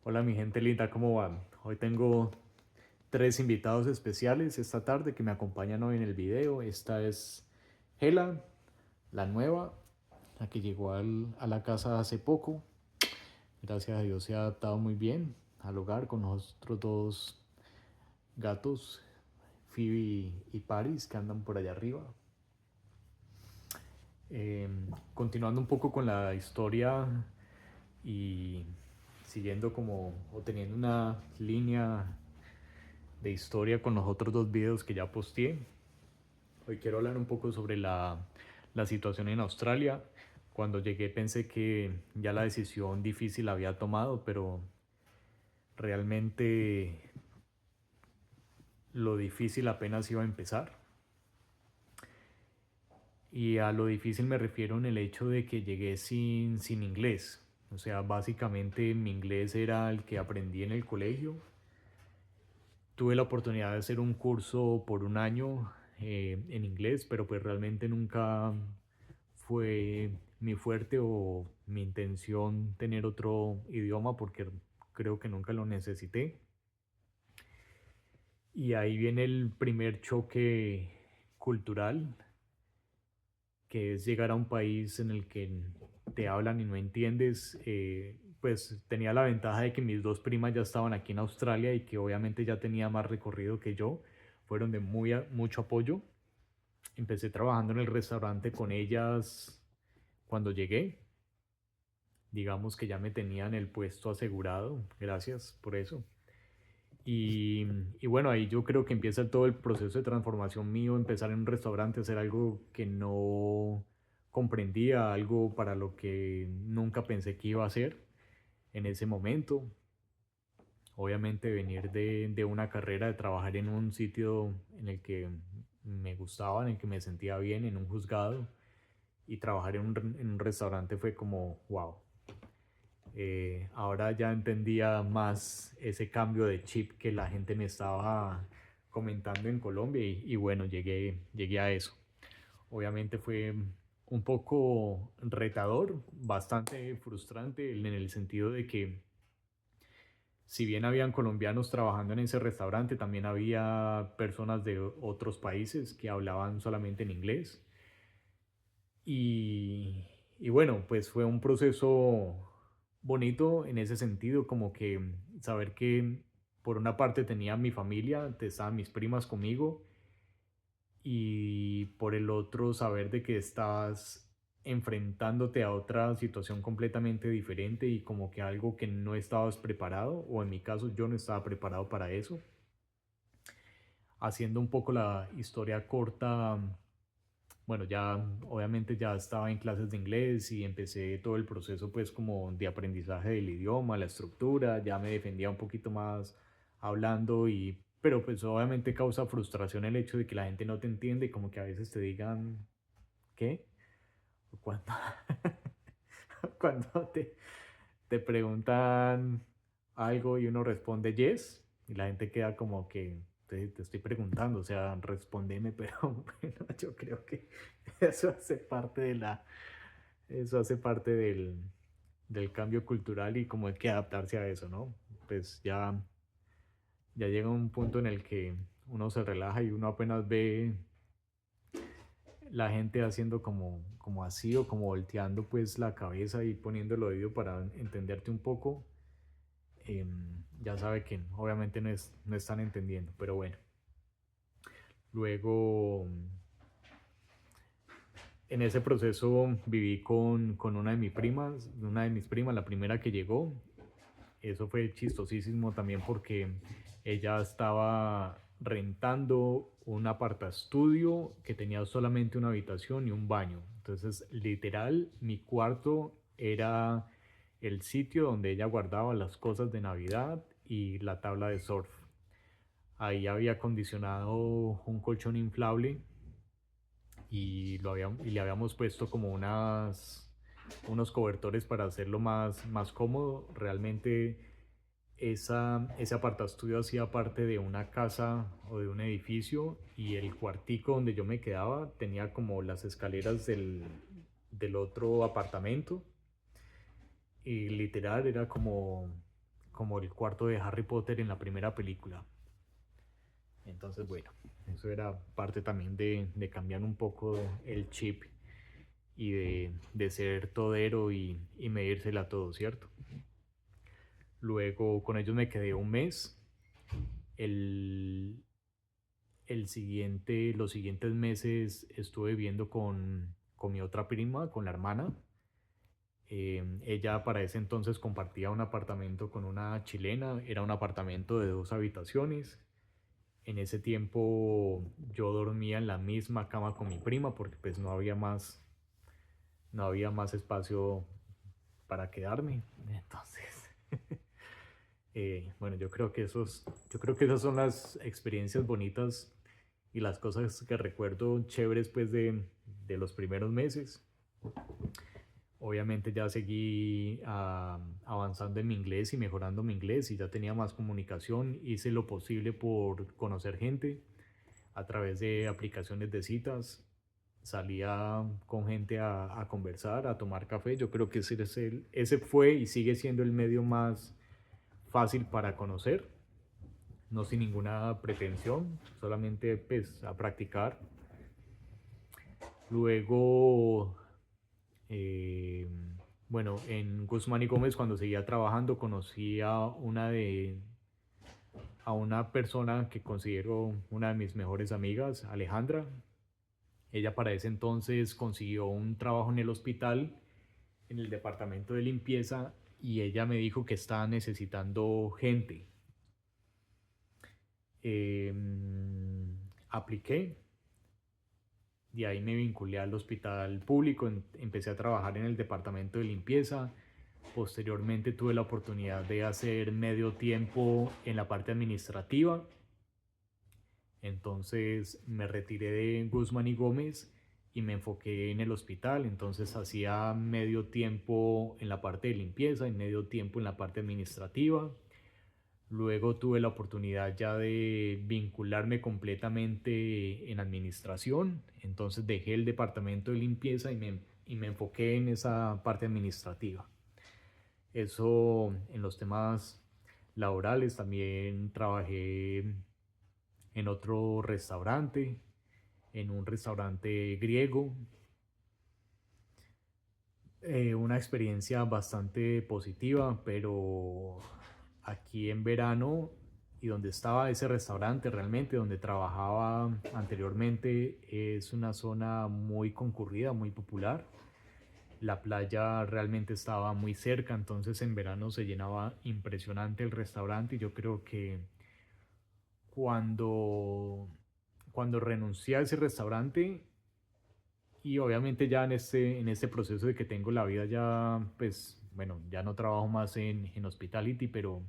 Hola mi gente linda, ¿cómo van? Hoy tengo tres invitados especiales esta tarde que me acompañan hoy en el video. Esta es Hela, la nueva, la que llegó a la casa hace poco. Gracias a Dios se ha adaptado muy bien al hogar con los otros dos gatos, Phoebe y Paris, que andan por allá arriba. Continuando un poco con la historia y siguiendo como o teniendo una línea de historia con los otros dos videos que ya posteé. Hoy quiero hablar un poco sobre la situación en Australia. Cuando llegué pensé que ya la decisión difícil la había tomado, pero realmente lo difícil apenas iba a empezar. Y a lo difícil me refiero en el hecho de que llegué sin inglés. O sea, básicamente mi inglés era el que aprendí en el colegio. Tuve la oportunidad de hacer un curso por un año en inglés, pero pues realmente nunca fue mi fuerte o mi intención tener otro idioma porque creo que nunca lo necesité. Y ahí viene el primer choque cultural, que es llegar a un país en el que te hablan y no entiendes. Pues tenía la ventaja de que mis dos primas ya estaban aquí en Australia y que obviamente ya tenía más recorrido que yo. Fueron de mucho apoyo. Empecé trabajando en el restaurante con ellas cuando llegué. Digamos que ya me tenían el puesto asegurado. Gracias por eso. Y, y bueno, ahí yo creo que empieza todo el proceso de transformación mío, empezar en un restaurante, hacer algo que no comprendía, algo para lo que nunca pensé que iba a hacer en ese momento. Obviamente venir de una carrera, de trabajar en un sitio en el que me gustaba, en el que me sentía bien, en un juzgado, y trabajar en un restaurante fue como, wow. Ahora ya entendía más ese cambio de chip que la gente me estaba comentando en Colombia y bueno, llegué a eso. Obviamente fue un poco retador, bastante frustrante en el sentido de que si bien habían colombianos trabajando en ese restaurante, también había personas de otros países que hablaban solamente en inglés. Y, y bueno, pues fue un proceso bonito en ese sentido, como que saber que por una parte tenía mi familia, estaban mis primas conmigo, y por el otro saber de que estás enfrentándote a otra situación completamente diferente y como que algo que no estabas preparado, o en mi caso yo no estaba preparado para eso. Haciendo un poco la historia corta, bueno, ya obviamente ya estaba en clases de inglés y empecé todo el proceso pues como de aprendizaje del idioma, la estructura, ya me defendía un poquito más hablando y pero pues obviamente causa frustración el hecho de que la gente no te entiende y como que a veces te digan ¿qué? O cuando cuando te preguntan algo y uno responde yes y la gente queda como que te estoy preguntando, o sea, respóndeme, pero bueno, yo creo que eso hace parte eso hace parte del cambio cultural y como hay que adaptarse a eso, ¿no? Pues ya llega un punto en el que uno se relaja y uno apenas ve la gente haciendo como así o como volteando pues la cabeza y poniendo el oído para entenderte un poco, ya sabe que obviamente no están entendiendo, pero bueno. Luego, en ese proceso viví con una de mis primas, la primera que llegó. Eso fue chistosísimo también porque ella estaba rentando un apartaestudio que tenía solamente una habitación y un baño. Entonces, literal, mi cuarto era el sitio donde ella guardaba las cosas de Navidad y la tabla de surf. Ahí había acondicionado un colchón inflable y le habíamos puesto como unos cobertores para hacerlo más cómodo. Realmente ese apartaestudio hacía parte de una casa o de un edificio y el cuartico donde yo me quedaba tenía como las escaleras del otro apartamento y literal era como el cuarto de Harry Potter en la primera película. Entonces, bueno, eso era parte también de cambiar un poco el chip y de ser todero y medírsela a todo, ¿cierto? Luego con ellos me quedé un mes. El, los siguientes meses estuve viviendo con mi otra prima, con la hermana. Ella para ese entonces compartía un apartamento con una chilena, era un apartamento de 2 habitaciones. En ese tiempo yo dormía en la misma cama con mi prima porque pues no había más espacio para quedarme. Entonces, bueno, yo creo que esas son las experiencias bonitas y las cosas que recuerdo chéveres pues de los primeros meses. Obviamente ya seguí avanzando en mi inglés y mejorando mi inglés y ya tenía más comunicación. Hice lo posible por conocer gente a través de aplicaciones de citas. Salía con gente a conversar, a tomar café. Yo creo que ese fue y sigue siendo el medio más fácil para conocer. No sin ninguna pretensión, solamente pues a practicar. Luego Eh, bueno, en Guzmán y Gómez cuando seguía trabajando conocí a una persona que considero una de mis mejores amigas, Alejandra. Ella para ese entonces consiguió un trabajo en el hospital, en el departamento de limpieza, y ella me dijo que estaba necesitando gente. Eh, Apliqué, de ahí me vinculé al hospital público, empecé a trabajar en el departamento de limpieza. Posteriormente tuve la oportunidad de hacer medio tiempo en la parte administrativa. Entonces me retiré de Guzmán y Gómez y me enfoqué en el hospital. Entonces hacía medio tiempo en la parte de limpieza y medio tiempo en la parte administrativa. Luego tuve la oportunidad ya de vincularme completamente en administración. Entonces dejé el departamento de limpieza y me enfoqué en esa parte administrativa. Eso en los temas laborales. También trabajé en otro restaurante, en un restaurante griego. Una experiencia bastante positiva, pero aquí en verano y donde estaba ese restaurante realmente, donde trabajaba anteriormente, es una zona muy concurrida, muy popular. La playa realmente estaba muy cerca, entonces en verano se llenaba impresionante el restaurante y yo creo que cuando, cuando renuncié a ese restaurante y obviamente ya en este proceso de que tengo la vida ya, pues bueno, ya no trabajo más en hospitality, pero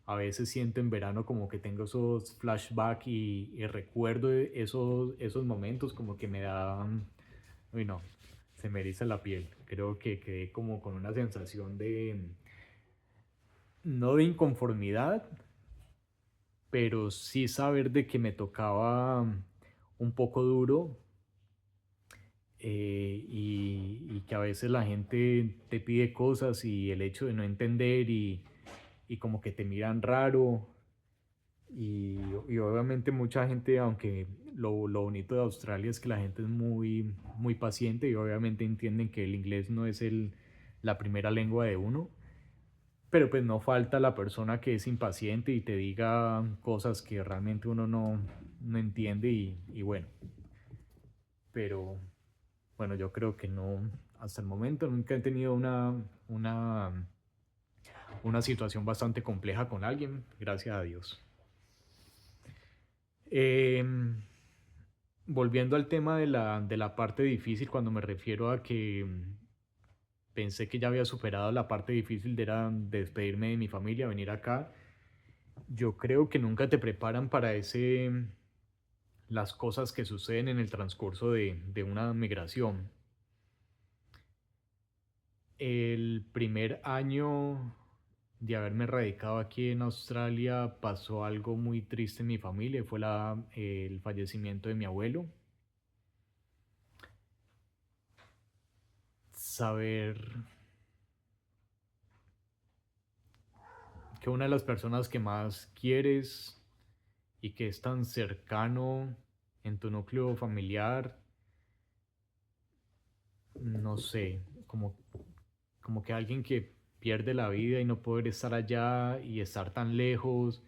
a veces siento en verano como que tengo esos flashbacks y recuerdo esos momentos como que me dan, uy no, se me eriza la piel. Creo que quedé como con una sensación no de inconformidad, pero sí saber de que me tocaba un poco duro, y que a veces la gente te pide cosas y el hecho de no entender y como que te miran raro y obviamente mucha gente, aunque lo bonito de Australia es que la gente es muy paciente y obviamente entienden que el inglés no es la primera lengua de uno, pero pues no falta la persona que es impaciente y te diga cosas que realmente uno no entiende y bueno, pero bueno, yo creo que no, hasta el momento nunca he tenido una situación bastante compleja con alguien, gracias a Dios. Em, Volviendo al tema de la parte difícil, cuando me refiero a que pensé que ya había superado la parte difícil de despedirme de mi familia, venir acá, yo creo que nunca te preparan para las cosas que suceden en el transcurso de una migración. El primer año de haberme radicado aquí en Australia pasó algo muy triste en mi familia, fue el fallecimiento de mi abuelo. Saber, que una de las personas que más quieres y que es tan cercano en tu núcleo familiar, no sé, como que alguien que pierde la vida y no poder estar allá y estar tan lejos,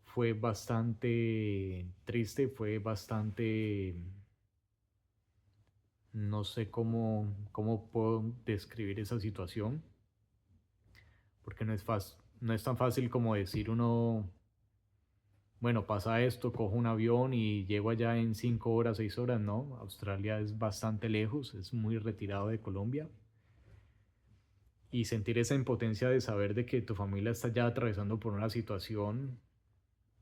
fue bastante triste, fue bastante, no sé cómo puedo describir esa situación, porque no es tan fácil como decir uno, bueno, pasa esto, cojo un avión y llego allá en 5 horas, 6 horas, no, Australia es bastante lejos, es muy retirado de Colombia. Y sentir esa impotencia de saber de que tu familia está ya atravesando por una situación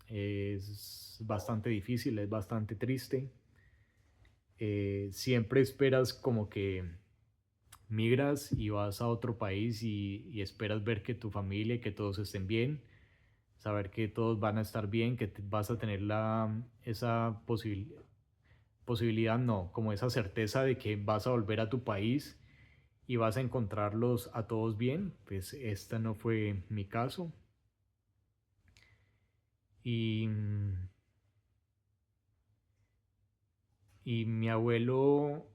es bastante difícil, es bastante triste. Siempre esperas como que migras y vas a otro país y esperas ver que tu familia y que todos estén bien, saber que todos van a estar bien, que vas a tener esa posibilidad, no, como esa certeza de que vas a volver a tu país y vas a encontrarlos a todos bien. Pues esta no fue mi caso. Y, y mi abuelo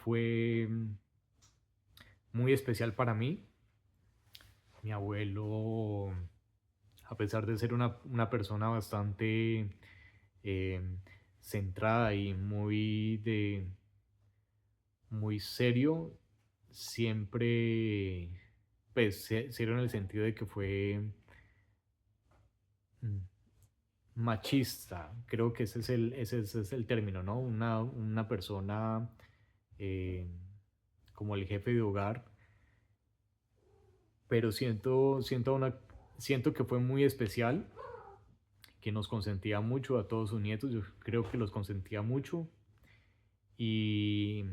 fue muy especial para mí. Mi abuelo, a pesar de ser una persona bastante eh, centrada y muy serio, siempre, pues, serio en el sentido de que fue mm, machista, creo que ese es el término, ¿no? Una persona eh, como el jefe de hogar, pero siento que fue muy especial, que nos consentía mucho a todos sus nietos, yo creo que los consentía mucho y,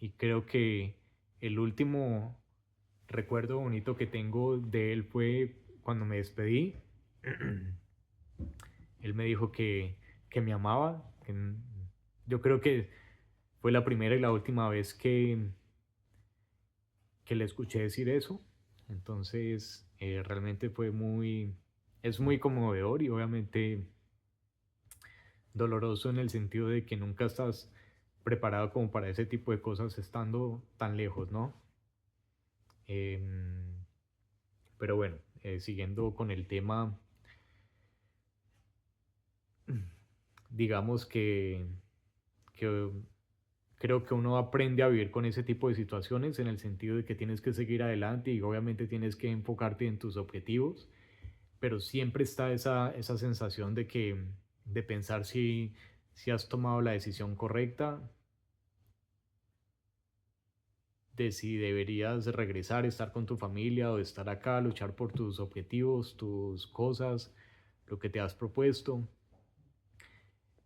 y creo que el último recuerdo bonito que tengo de él fue cuando me despedí. Él me dijo que me amaba. Yo creo que fue la primera y la última vez que le escuché decir eso. Entonces, realmente es muy conmovedor y obviamente doloroso en el sentido de que nunca estás preparado como para ese tipo de cosas estando tan lejos, ¿no? Em, pero bueno, siguiendo con el tema, digamos que creo que uno aprende a vivir con ese tipo de situaciones en el sentido de que tienes que seguir adelante y obviamente tienes que enfocarte en tus objetivos, pero siempre está esa sensación de pensar si has tomado la decisión correcta, de si deberías regresar, estar con tu familia o estar acá, luchar por tus objetivos, tus cosas, lo que te has propuesto.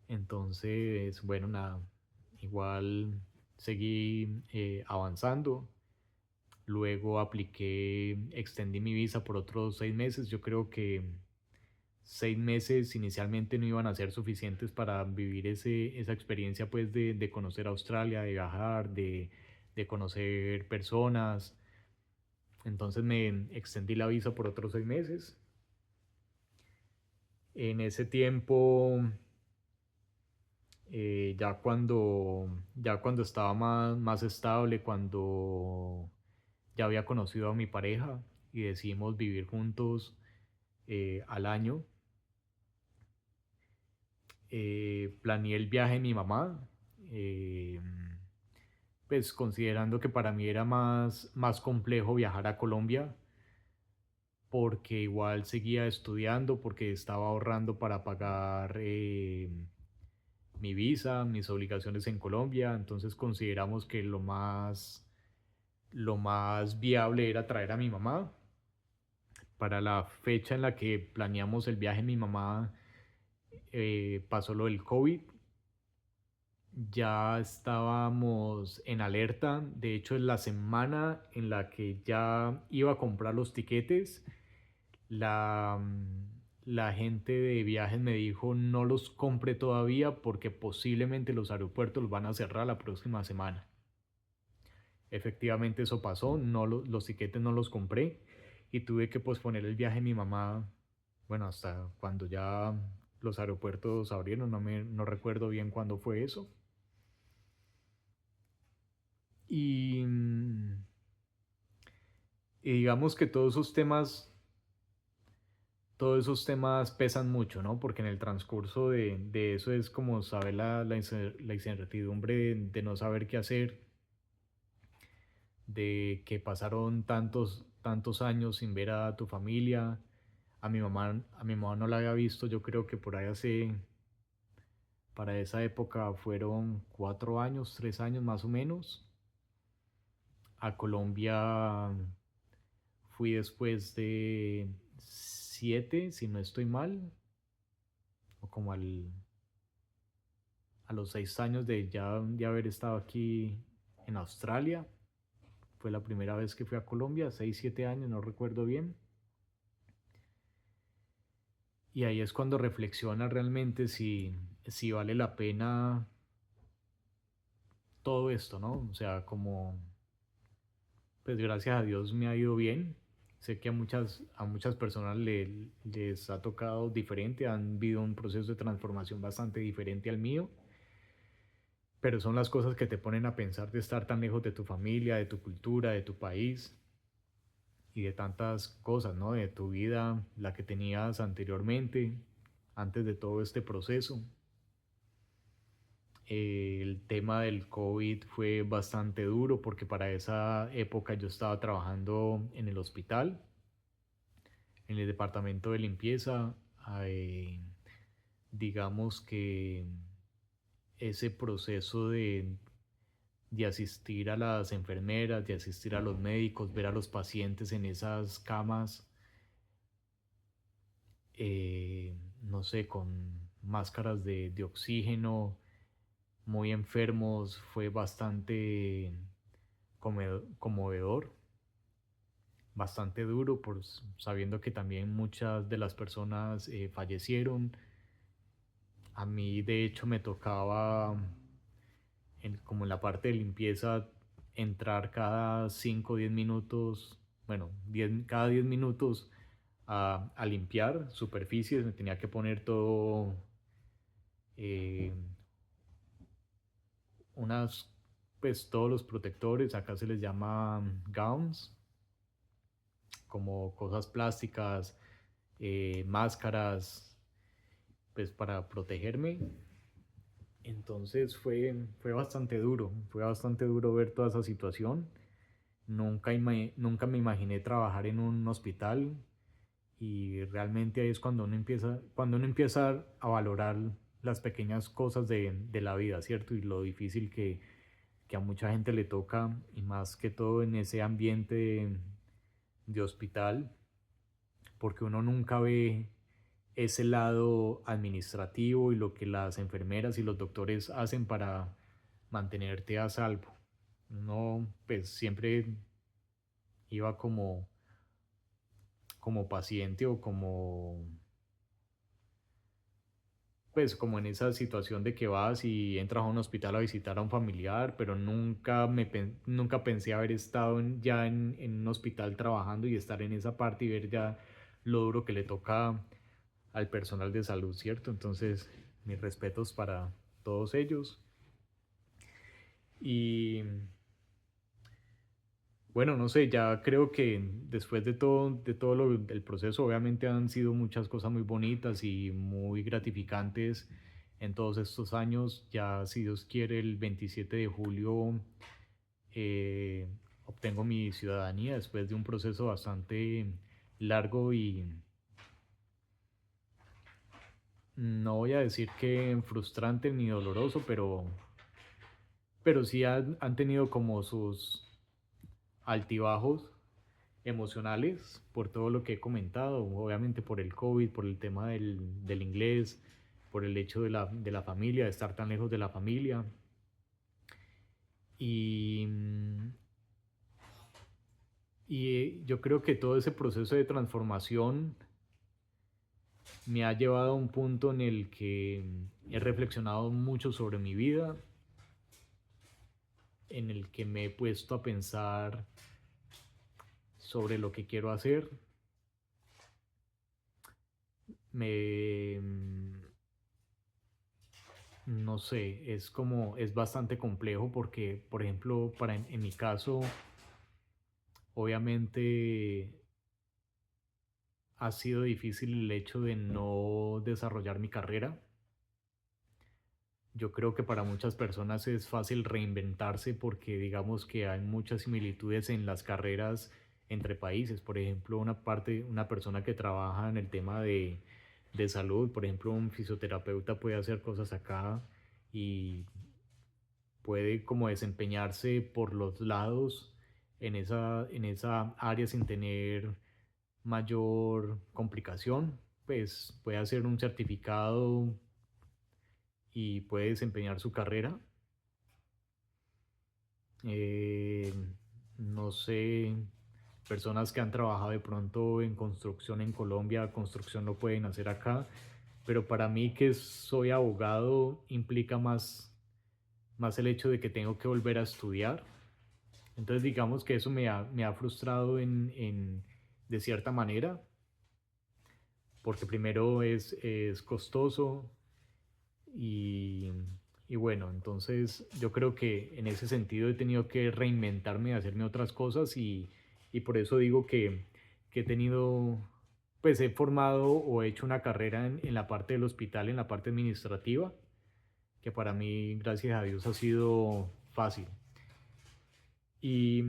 Entonces, bueno, nada, igual seguí avanzando. Luego extendí mi visa por otros 6 meses. Yo creo que 6 meses inicialmente no iban a ser suficientes para vivir esa experiencia pues de conocer Australia, de viajar, de conocer personas. Entonces me extendí la visa por otros 6 meses. En ese tiempo, ya cuando estaba más estable, cuando ya había conocido a mi pareja y decidimos vivir juntos al año, planeé el viaje de mi mamá, eh, pues considerando que para mí era más complejo viajar a Colombia, porque igual seguía estudiando, porque estaba ahorrando para pagar mi visa, mis obligaciones en Colombia, entonces consideramos que lo más viable era traer a mi mamá. Para la fecha en la que planeamos el viaje, mi mamá pasó lo del COVID. Ya estábamos en alerta. De hecho, en la semana en la que ya iba a comprar los tiquetes, la gente de viajes me dijo no los compre todavía porque posiblemente los aeropuertos los van a cerrar la próxima semana. Efectivamente eso pasó, no los tiquetes no los compré y tuve que posponer el viaje de mi mamá, bueno, hasta cuando ya los aeropuertos abrieron, no recuerdo bien cuándo fue eso. Y, y digamos que todos esos temas pesan mucho, ¿no? Porque en el transcurso de eso es como saber la incertidumbre de no saber qué hacer, de que pasaron tantos, tantos años sin ver a tu familia. A mi mamá no la había visto, yo creo que por ahí para esa época fueron 4 años, 3 años más o menos. A Colombia fui después de 7, si no estoy mal, o como a los 6 años de haber estado aquí en Australia. Fue la primera vez que fui a Colombia, 6, 7 años, no recuerdo bien. Y ahí es cuando reflexiona realmente si vale la pena todo esto, ¿no? O sea, como, pues gracias a Dios me ha ido bien. Sé que a muchas personas les ha tocado diferente, han vivido un proceso de transformación bastante diferente al mío, pero son las cosas que te ponen a pensar de estar tan lejos de tu familia, de tu cultura, de tu país y de tantas cosas, ¿no? De tu vida, la que tenías anteriormente, antes de todo este proceso. El tema del COVID fue bastante duro porque para esa época yo estaba trabajando en el hospital, en el departamento de limpieza. eh, digamos que ese proceso de asistir a las enfermeras, de asistir a los médicos, ver a los pacientes en esas camas, no sé, con máscaras de oxígeno, muy enfermos, fue bastante conmovedor, bastante duro, sabiendo que también muchas de las personas fallecieron. A mí, de hecho, me tocaba, como en la parte de limpieza, entrar cada 5 o 10 minutos, bueno, cada 10 minutos a limpiar superficies. Me tenía que poner todo, eh, unas, pues todos los protectores, acá se les llama gowns, como cosas plásticas, máscaras, pues para protegerme. Entonces fue bastante duro ver toda esa situación. Nunca me imaginé trabajar en un hospital, y realmente ahí es cuando uno empieza a valorar las pequeñas cosas de la vida, ¿cierto? Y lo difícil que a mucha gente le toca, y más que todo en ese ambiente de hospital, porque uno nunca ve ese lado administrativo y lo que las enfermeras y los doctores hacen para mantenerte a salvo. Uno pues siempre iba como paciente, o como en esa situación de que vas y entras a un hospital a visitar a un familiar, pero nunca pensé haber estado ya en un hospital trabajando y estar en esa parte y ver ya lo duro que le toca al personal de salud, ¿cierto? Entonces, mis respetos para todos ellos. Y bueno, no sé, ya creo que después de todo el proceso, obviamente han sido muchas cosas muy bonitas y muy gratificantes en todos estos años. Ya, si Dios quiere, el 27 de julio eh, obtengo mi ciudadanía después de un proceso bastante largo, y no voy a decir que frustrante ni doloroso, pero sí han tenido como sus altibajos emocionales por todo lo que he comentado, obviamente por el COVID, por el tema del inglés, por el hecho de la familia, de estar tan lejos de la familia. Y, yo creo que todo ese proceso de transformación me ha llevado a un punto en el que he reflexionado mucho sobre mi vida, en el que me he puesto a pensar sobre lo que quiero hacer. Me, no sé, es bastante complejo porque, por ejemplo, en mi caso, obviamente ha sido difícil el hecho de no desarrollar mi carrera. Yo creo que para muchas personas es fácil reinventarse porque digamos que hay muchas similitudes en las carreras entre países. Por ejemplo, una persona que trabaja en el tema de salud, por ejemplo, un fisioterapeuta puede hacer cosas acá y puede como desempeñarse por los lados en esa área sin tener mayor complicación. Pues puede hacer un certificado y puede desempeñar su carrera. Eh, no sé, personas que han trabajado de pronto en construcción en Colombia, construcción lo pueden hacer acá, pero para mí que soy abogado implica más el hecho de que tengo que volver a estudiar. Entonces digamos que eso me ha frustrado de cierta manera, porque primero es costoso y, y bueno, entonces yo creo que en ese sentido he tenido que reinventarme, hacerme otras cosas y por eso digo que he tenido, pues he formado o he hecho una carrera en la parte del hospital, en la parte administrativa, que para mí, gracias a Dios, ha sido fácil. Y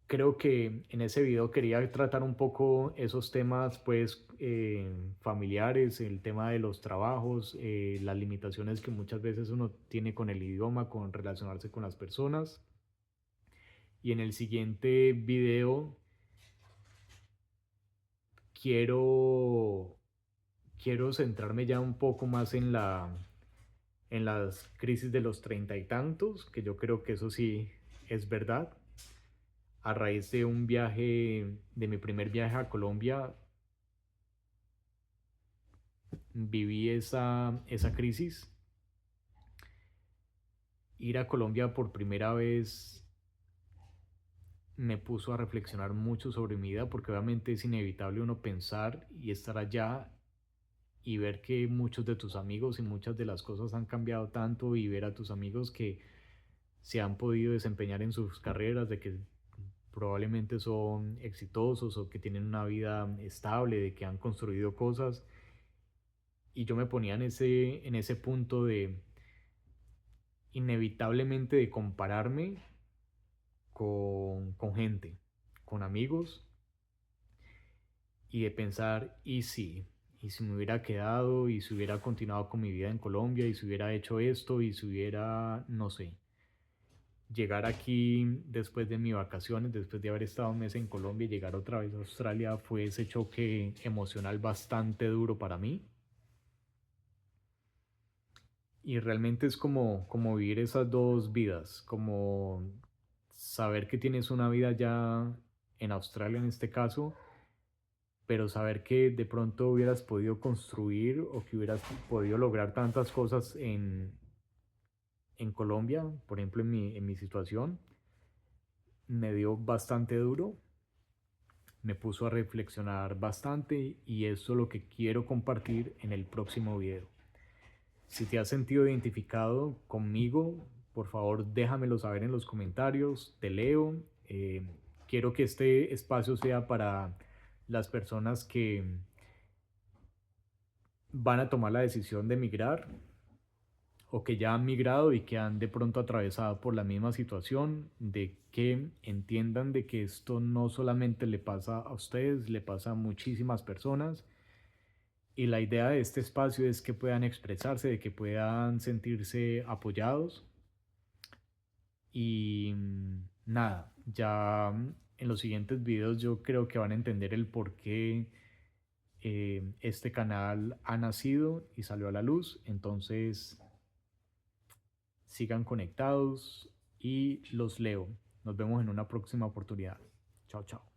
creo que en ese video quería tratar un poco esos temas pues familiares, el tema de los trabajos, las limitaciones que muchas veces uno tiene con el idioma, con relacionarse con las personas. Y en el siguiente video quiero, quiero centrarme ya un poco más en las crisis de los treinta y tantos, que yo creo que eso sí es verdad. A raíz de un viaje, de mi primer viaje a Colombia, viví esa crisis. Ir a Colombia por primera vez me puso a reflexionar mucho sobre mi vida porque obviamente es inevitable uno pensar y estar allá y ver que muchos de tus amigos y muchas de las cosas han cambiado tanto y ver a tus amigos que se han podido desempeñar en sus carreras, de que probablemente son exitosos o que tienen una vida estable, de que han construido cosas. Y yo me ponía en ese punto de inevitablemente de compararme con gente, con amigos y de pensar, y si me hubiera quedado, y si hubiera continuado con mi vida en Colombia, y si hubiera hecho esto, y si hubiera, no sé, llegar aquí después de mis vacaciones, después de haber estado un mes en Colombia y llegar otra vez a Australia, fue ese choque emocional bastante duro para mí. Y realmente es como vivir esas dos vidas, como saber que tienes una vida ya en Australia en este caso, pero saber que de pronto hubieras podido construir o que hubieras podido lograr tantas cosas en Colombia, por ejemplo en mi situación, me dio bastante duro, me puso a reflexionar bastante y eso es lo que quiero compartir en el próximo video. Si te has sentido identificado conmigo, por favor déjamelo saber en los comentarios, te leo. Quiero que este espacio sea para las personas que van a tomar la decisión de migrar o que ya han migrado y que han de pronto atravesado por la misma situación, de que entiendan de que esto no solamente le pasa a ustedes, le pasa a muchísimas personas. Y la idea de este espacio es que puedan expresarse, de que puedan sentirse apoyados. Y nada, ya en los siguientes videos yo creo que van a entender el por qué este canal ha nacido y salió a la luz. Entonces sigan conectados y los leo. Nos vemos en una próxima oportunidad. Chao, chao.